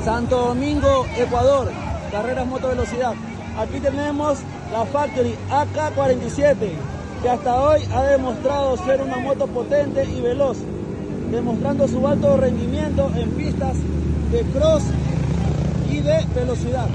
Santo Domingo, Ecuador, carreras motovelocidad. Aquí tenemos la Factory AK-47, que hasta hoy ha demostrado ser una moto potente y veloz, demostrando su alto rendimiento en pistas de cross y de velocidad.